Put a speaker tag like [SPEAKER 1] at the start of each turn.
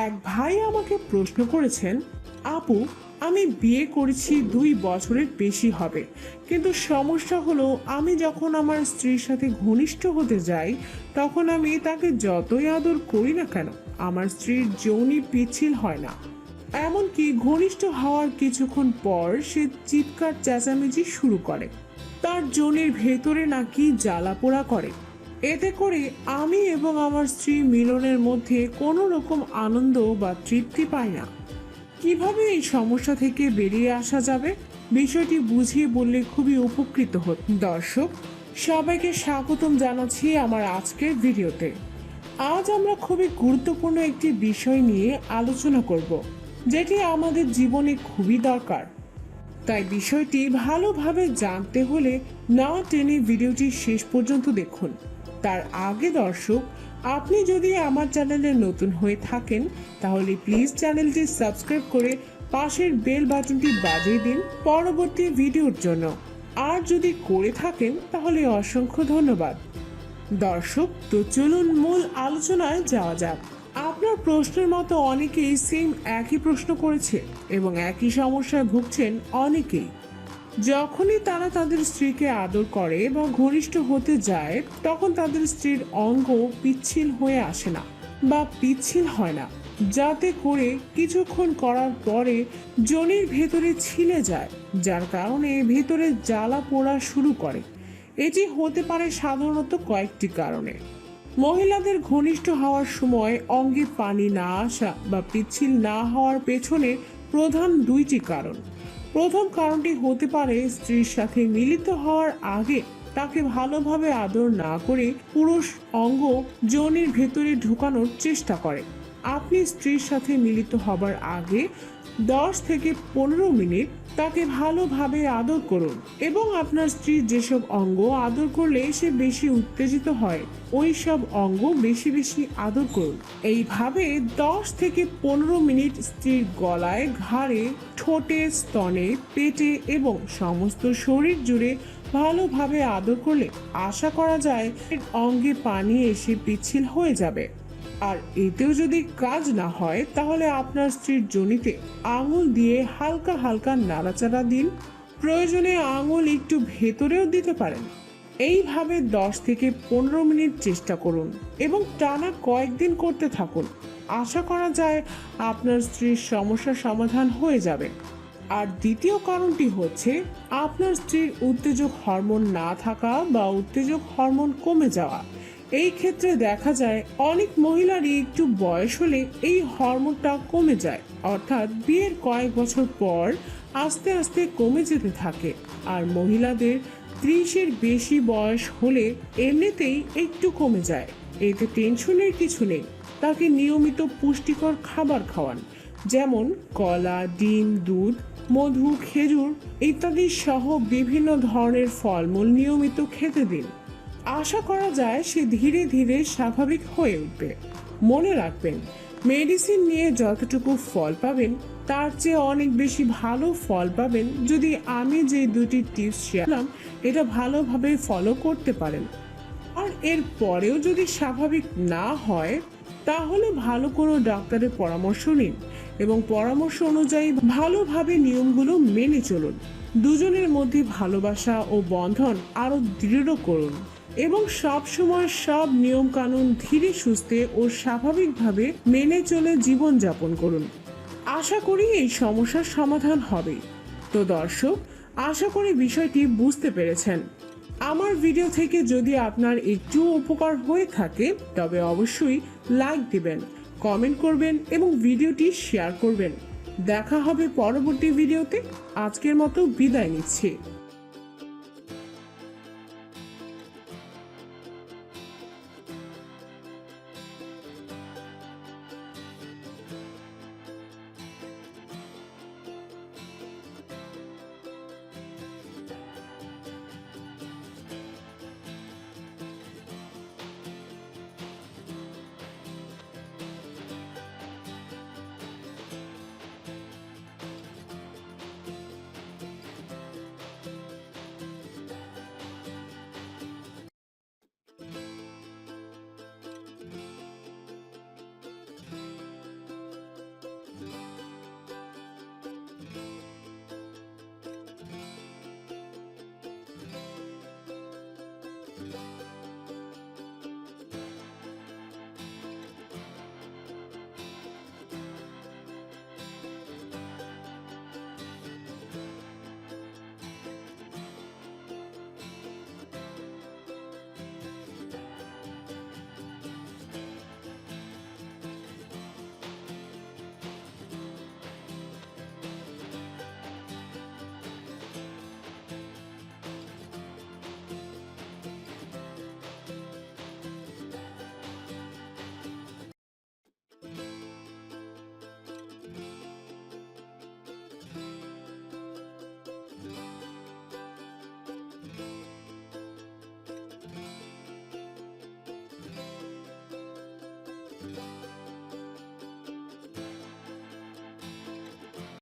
[SPEAKER 1] এক ভাই আমাকে প্রশ্ন করেছেন, আপু আমি বিয়ে করেছি 2 বছরের বেশি হবে, কিন্তু সমস্যা হলো আমি যখন আমার স্ত্রীর সাথে ঘনিষ্ঠ হতে যাই তখন আমি তাকে যতই আদর করি না কেন আমার স্ত্রীর যৌনি পিচ্ছিল হয় না। এমনকি ঘনিষ্ঠ হওয়ার কিছুক্ষণ পর সে চিৎকার চেঁচামেচি শুরু করে, তার যৌনির ভেতরে নাকি জ্বালা পোড়া করে। এতে করে আমি এবং আমার স্ত্রী মিলনের মধ্যে কোনো রকম আনন্দ বা তৃপ্তি পাই না। কিভাবে এই সমস্যা থেকে বেরিয়ে আসা যাবে বিষয়টি বুঝিয়ে বললে খুবই উপকৃত হত। দর্শক সবাইকে স্বাগতম জানাচ্ছি আমার আজকের ভিডিওতে। আজ আমরা খুবই গুরুত্বপূর্ণ একটি বিষয় নিয়ে আলোচনা করব, যেটি আমাদের জীবনে খুবই দরকার। তাই বিষয়টি ভালোভাবে জানতে হলে না টেনে ভিডিওটি শেষ পর্যন্ত দেখুন। তার আগে দর্শক, আপনি যদি আমার চ্যানেলে নতুন হয়ে থাকেন তাহলে প্লিজ চ্যানেলটি সাবস্ক্রাইব করে পাশের বেল বাটনটি বাজিয়ে দিন পরবর্তী ভিডিওর জন্য। আর যদি করে থাকেন তাহলে অসংখ্য ধন্যবাদ। দর্শক তো চলুন মূল আলোচনায় যাওয়া যাক। আপনার প্রশ্নের মতো অনেকেই সেম একই প্রশ্ন করেছে এবং একই সমস্যায় ভুগছেন অনেকেই। যখনই তারা তাদের স্ত্রীকে আদর করে বা ঘনিষ্ঠ হতে যায় তখন তাদের স্ত্রীর অঙ্গ পিচ্ছিল হয়ে আসে না বা পিচ্ছিল হয় না, যাতে করে কিছুক্ষণ করার পরে যোনির ভেতরে ছিলে যায়, যার কারণে ভেতরে জ্বালা পোড়া শুরু করে। এটি হতে পারে সাধারণত কয়েকটি কারণে। মহিলাদের ঘনিষ্ঠ হওয়ার সময় অঙ্গে পানি না আসা বা পিচ্ছিল না হওয়ার পেছনে প্রধান 2টি কারণ। প্রথম কারণটি হতে পারে স্ত্রীর সাথে মিলিত হওয়ার আগে তাকে ভালোভাবে আদর না করে পুরুষ অঙ্গ যোনির ভেতরে ঢুকানোর চেষ্টা করে। আপনি স্ত্রীর সাথে মিলিত হবার আগে 10 থেকে 15 মিনিট তাকে ভালোভাবে আদর করুন এবং আপনার স্ত্রীর যেসব অঙ্গ আদর করলে সে বেশি উত্তেজিত হয় ওই সব অঙ্গ বেশি বেশি আদর করুন। এইভাবে 10 থেকে 15 মিনিট স্ত্রীর গলায়, ঘাড়ে, ঠোঁটে, স্তনে, পেটে এবং সমস্ত শরীর জুড়ে ভালোভাবে আদর করলে আশা করা যায় অঙ্গে পানি এসে পিচ্ছিল হয়ে যাবে। আর এতেও যদি কাজ না হয় তাহলে আপনার স্ত্রীর যোনিতে আঙুল দিয়ে হালকা হালকা নাড়াচাড়া দিন, প্রয়োজনে আঙুল একটু ভেতরেও দিতে পারেন। এইভাবে 10 থেকে 15 মিনিট চেষ্টা করুন এবং টানা কয়েকদিন করতে থাকুন। আশা করা যায় আপনার স্ত্রীর সমস্যার সমাধান হয়ে যাবে। আর দ্বিতীয় কারণটি হচ্ছে আপনার স্ত্রীর উত্তেজক হরমোন না থাকা বা উত্তেজক হরমোন কমে যাওয়া। এই ক্ষেত্রে দেখা যায় অনেক মহিলারই একটু বয়স হলে এই হরমোনটা কমে যায়, অর্থাৎ বিয়ের কয়েক বছর পর আস্তে আস্তে কমে যেতে থাকে। আর মহিলাদের 30-এর বেশি বয়স হলে এমনিতেই একটু কমে যায়। এতে টেনশনের কিছু নেই। তাকে নিয়মিত পুষ্টিকর খাবার খাওয়ান, যেমন কলা, ডিম, দুধ, মধু, খেজুর ইত্যাদি সহ বিভিন্ন ধরনের ফলমূল নিয়মিত খেতে দিন। আশা করা যায় সে ধীরে ধীরে স্বাভাবিক হয়ে উঠবে। মনে রাখবেন, মেডিসিন নিয়ে যতটুকু ফল পাবেন তার চেয়ে অনেক বেশি ভালো ফল পাবেন যদি আমি যে 2টি টিপস শেয়ার করলাম এটা ভালোভাবে ফলো করতে পারেন। আর এর পরেও যদি স্বাভাবিক না হয় তাহলে ভালো কোনো ডাক্তারের পরামর্শ নিন এবং পরামর্শ অনুযায়ী ভালোভাবে নিয়মগুলো মেনে চলুন। দুজনের মধ্যে ভালোবাসা ও বন্ধন আরো দৃঢ় করুন এবং সব সময় সব নিয়ম কানুন ধীরে সুস্থে ও স্বাভাবিকভাবে মেনে চলে জীবন যাপন করুন। আশা করি এই সমস্যার সমাধান হবে। তো দর্শক, আশা করি বিষয়টি বুঝতে পেরেছেন। আমার ভিডিও থেকে যদি আপনার একটু উপকার হয়ে থাকে তবে অবশ্যই লাইক দিবেন, কমেন্ট করবেন এবং ভিডিওটি শেয়ার করবেন। দেখা হবে পরবর্তী ভিডিওতে। আজকের মতো বিদায় নিচ্ছি।